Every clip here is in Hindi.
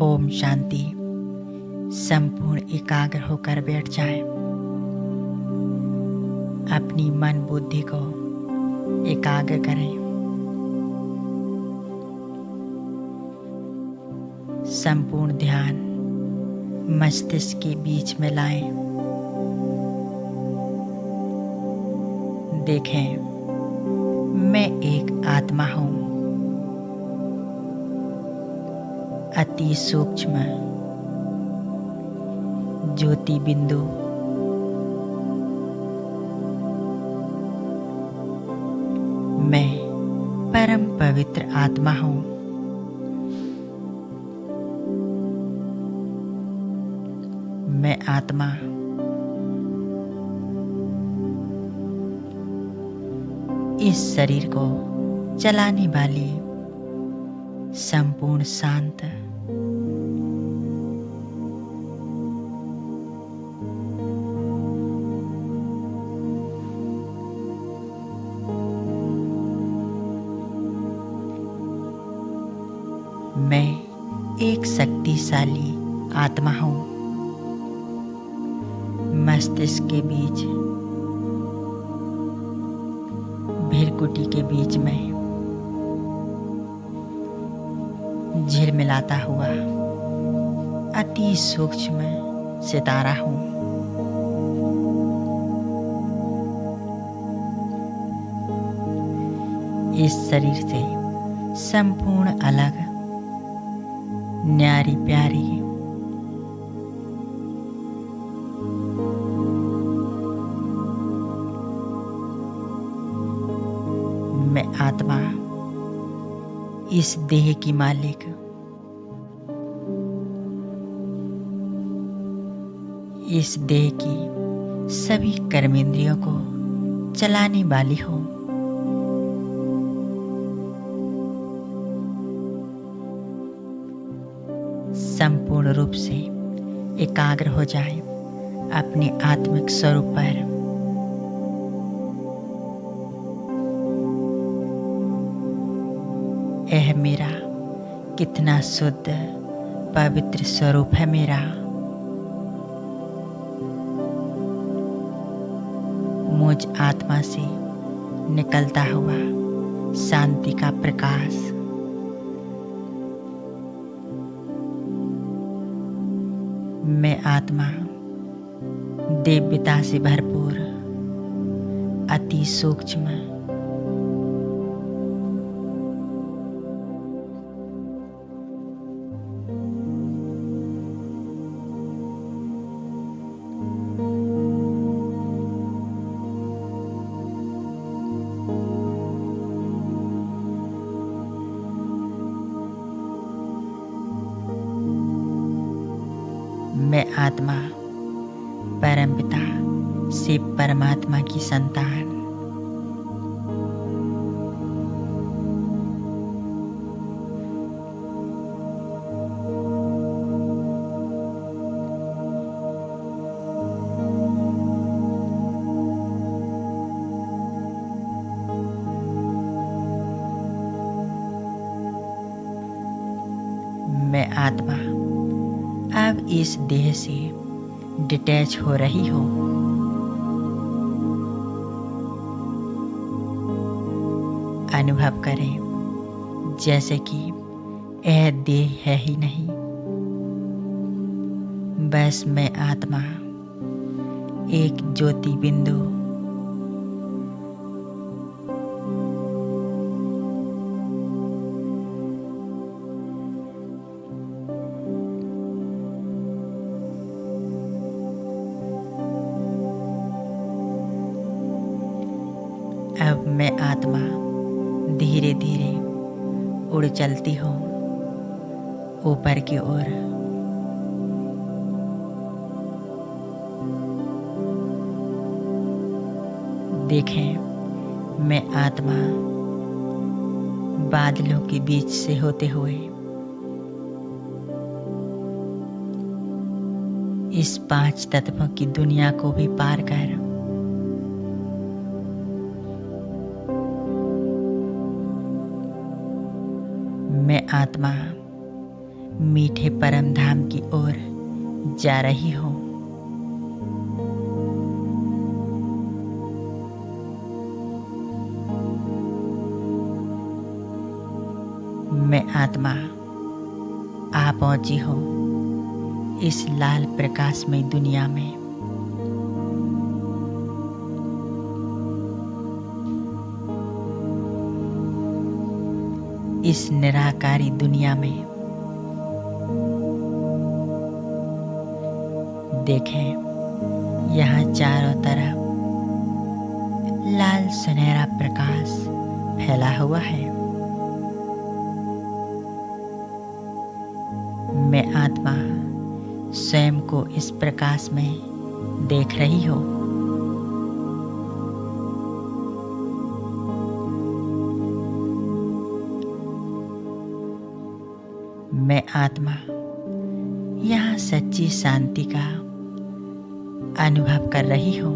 ओम शांति। संपूर्ण एकाग्र होकर बैठ जाएं। अपनी मन बुद्धि को एकाग्र करें। संपूर्ण ध्यान मस्तिष्क के बीच में लाएं। देखें, मैं एक आत्मा हूँ। अति सूक्ष्म ज्योति बिंदु मैं परम पवित्र आत्मा हूँ। मैं आत्मा इस शरीर को चलाने वाली संपूर्ण शांत मैं एक शक्तिशाली आत्मा हूँ। मस्तिष्क के बीच भृकुटी के बीच में झिलमिलाता हुआ अति सूक्ष्म सितारा हूँ। इस शरीर से संपूर्ण अलग न्यारी प्यारी मैं आत्मा इस देह की मालिक इस देह की सभी कर्मेंद्रियों को चलाने वाली हूँ। संपूर्ण रूप से एकाग्र हो जाए अपने आत्मिक स्वरूप पर। यह मेरा कितना शुद्ध पवित्र स्वरूप है। मेरा मुझ आत्मा से निकलता हुआ शांति का प्रकाश मैं आत्मा दिव्यता से भरपूर अति सूक्ष्म मैं आत्मा परमपिता शिव परमात्मा की संतान। मैं आत्मा अब इस देह से डिटैच हो रही हूँ। अनुभव करें जैसे कि यह देह है ही नहीं, बस मैं आत्मा एक ज्योति बिंदु अब मैं आत्मा धीरे धीरे उड़ चलती हूँ ऊपर की ओर। देखें, मैं आत्मा बादलों के बीच से होते हुए इस 5 तत्वों की दुनिया को भी पार कर मैं आत्मा मीठे परम धाम की ओर जा रही हो। मैं आत्मा आ पहुंची हो इस लाल प्रकाशमय दुनिया में। इस निराकारी दुनिया में देखें, यहाँ चारों तरफ लाल सुनहरा प्रकाश फैला हुआ है। मैं आत्मा स्वयं को इस प्रकाश में देख रही हूँ। मैं आत्मा यहाँ सच्ची शांति का अनुभव कर रही हूँ।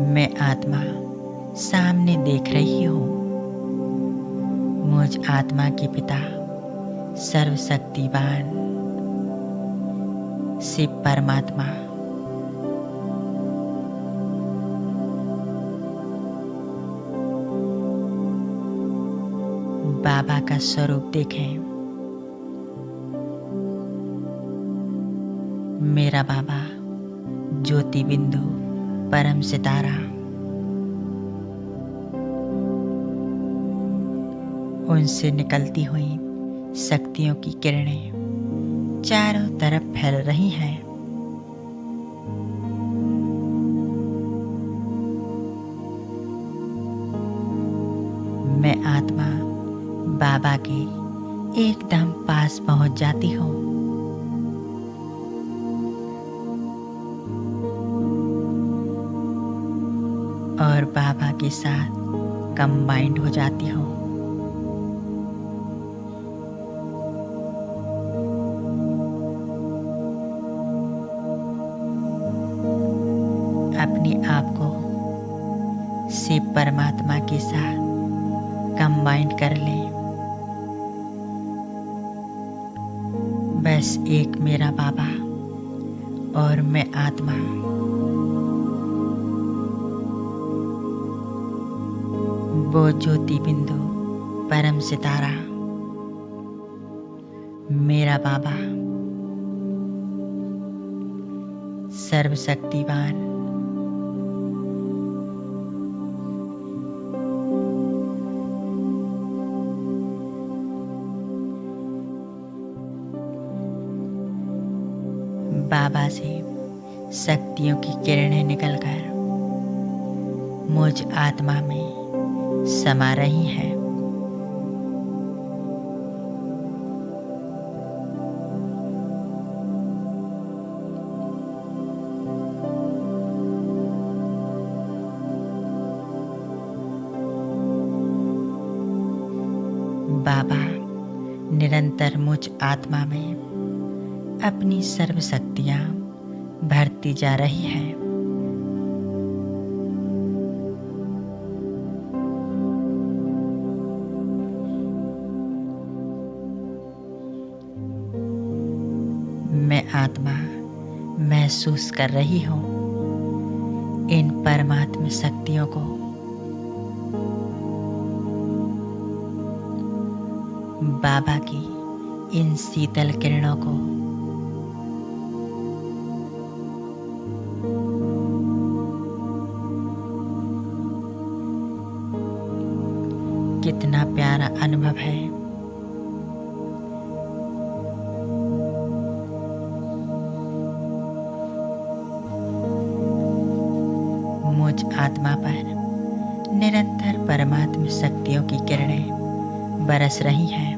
मैं आत्मा सामने देख रही हूँ मुझ आत्मा के पिता सर्वशक्तिवान शिव परमात्मा। बाबा का स्वरूप देखें। मेरा बाबा ज्योति बिंदु परम सितारा। उनसे निकलती हुई शक्तियों की किरणें चारों तरफ फैल रही हैं। मैं आत्मा बाबा के एकदम पास पहुंच जाती हूँ। और बाबा के साथ कंबाइंड हो जाती हूँ। अपने आप को शिव परमात्मा के साथ कंबाइंड कर लें। बस एक मेरा बाबा और मैं आत्मा। वो ज्योति बिंदु परम सितारा मेरा बाबा सर्वशक्तिवान। बाबा से शक्तियों की किरणें निकलकर मुझ आत्मा में समा रही हैं। बाबा निरंतर मुझ आत्मा में अपनी सर्व शक्तियां भरती जा रही हैं। मैं आत्मा महसूस कर रही हूँ इन परमात्मा शक्तियों को। बाबा की इन शीतल किरणों को। कितना प्यारा अनुभव है। मुझ आत्मा पर निरंतर परमात्मा शक्तियों की किरणें बरस रही हैं।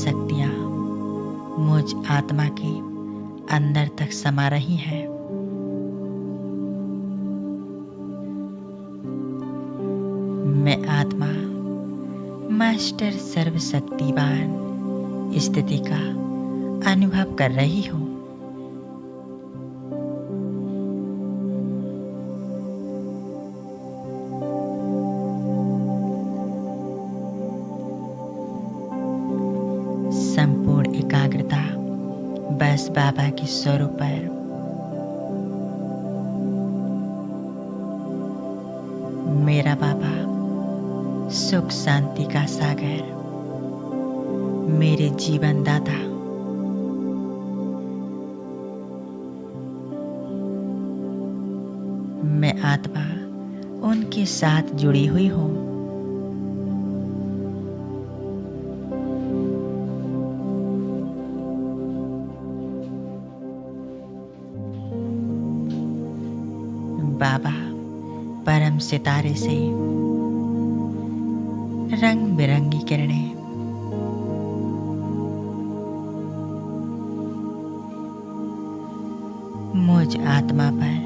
शक्तियां मुझ आत्मा की अंदर तक समा रही हैं। मैं आत्मा मास्टर सर्वशक्तिवान स्थिति का अनुभव कर रही हूँ। संपूर्ण एकाग्रता बस बाबा के स्वरूप पर। मेरा बाबा सुख शांति का सागर, मेरे जीवन दाता। मैं आत्मा उनके साथ जुड़ी हुई हूँ। बाबा परम सितारे से रंग बिरंगी किरणें मुझ आत्मा पर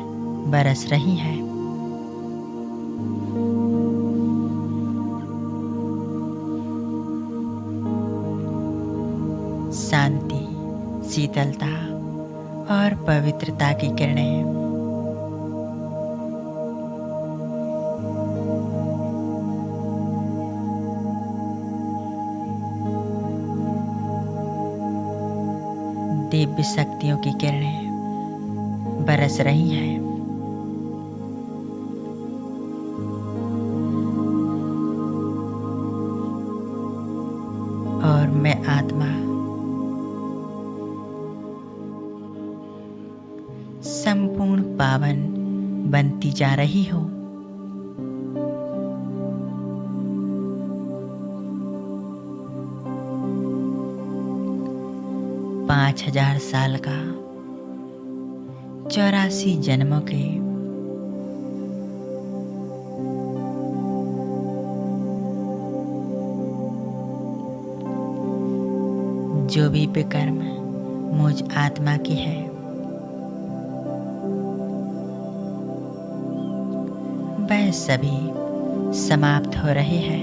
बरस रही हैं। शांति, शीतलता और पवित्रता की किरणें दिव्य शक्तियों की किरणें बरस रही हैं। और मैं आत्मा संपूर्ण पावन बनती जा रही हूँ। पाँच 5000 साल का 84 जन्मों के जो भी विकर्म मुझ आत्मा की है, वह सभी समाप्त हो रहे हैं।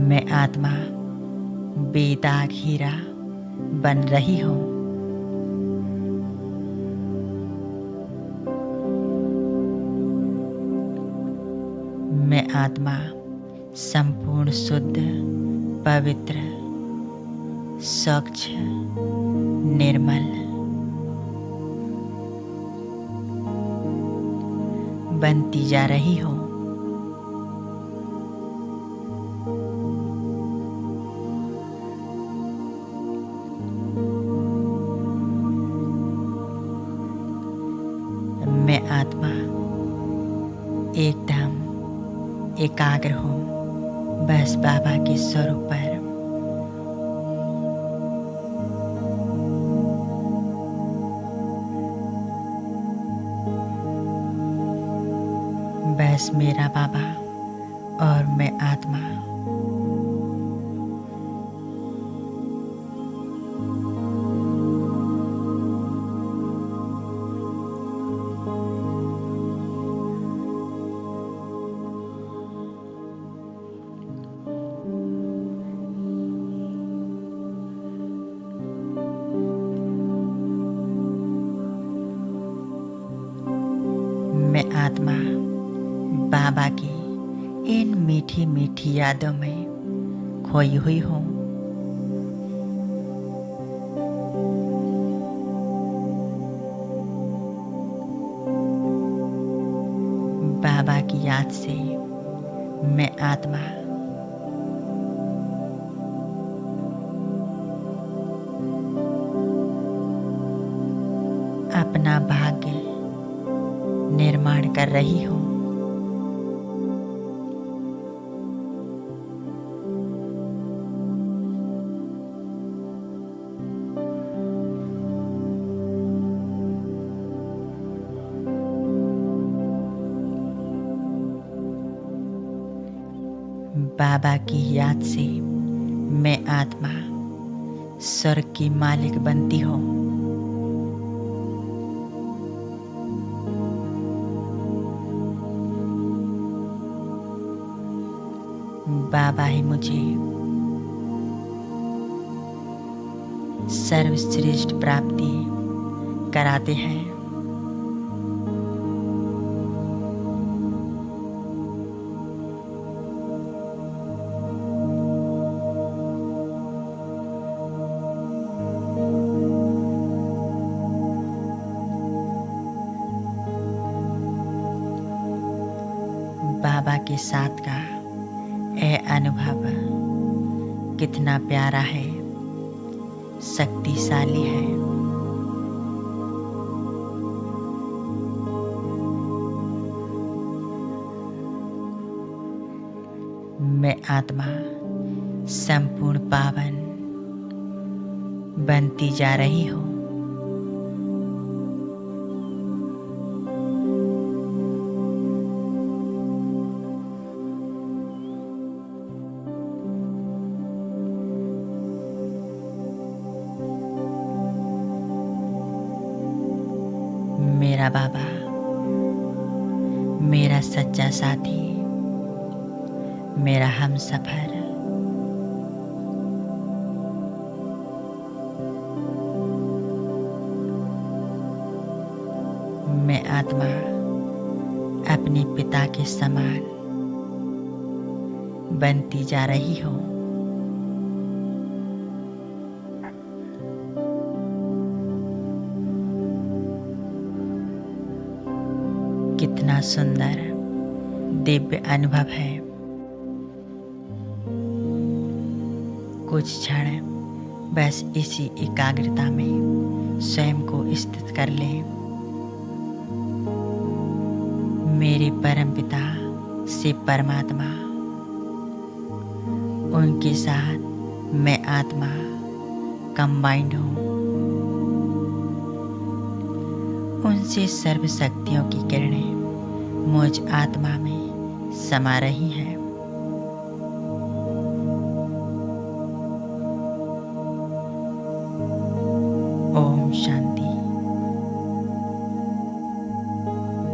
मैं आत्मा बेदाग हीरा बन रही हूँ। मैं आत्मा संपूर्ण शुद्ध, पवित्र, स्वच्छ, निर्मल बनती जा रही हूँ। मैं आत्मा एकदम एकाग्र हूँ बस बाबा के स्वरूप पर। बस मेरा बाबा और मैं आत्मा मैं आत्मा बाबा की इन मीठी मीठी यादों में खोई हुई हूँ। बाबा की याद से मैं आत्मा अपना भाग्य निर्माण कर रही हूँ। बाबा की याद से मैं आत्मा स्वर्ग की मालिक बनती हूँ। बाबा ही मुझे सर्वश्रेष्ठ प्राप्ति कराते हैं। बाबा के साथ का यह अनुभव कितना प्यारा है, शक्तिशाली है। मैं आत्मा संपूर्ण पावन बनती जा रही हूँ। मेरा बाबा मेरा सच्चा साथी, मेरा हमसफर। मैं आत्मा अपने पिता के समान बनती जा रही हूँ। कितना सुंदर दिव्य अनुभव है। कुछ क्षण बस इसी एकाग्रता में स्वयं को स्थित कर लें। मेरे परमपिता से परमात्मा, उनके साथ मैं आत्मा कंबाइंड हूँ। उनसे सर्व शक्तियों की किरणें मुझ आत्मा में समा रही हैं। ओम शांति।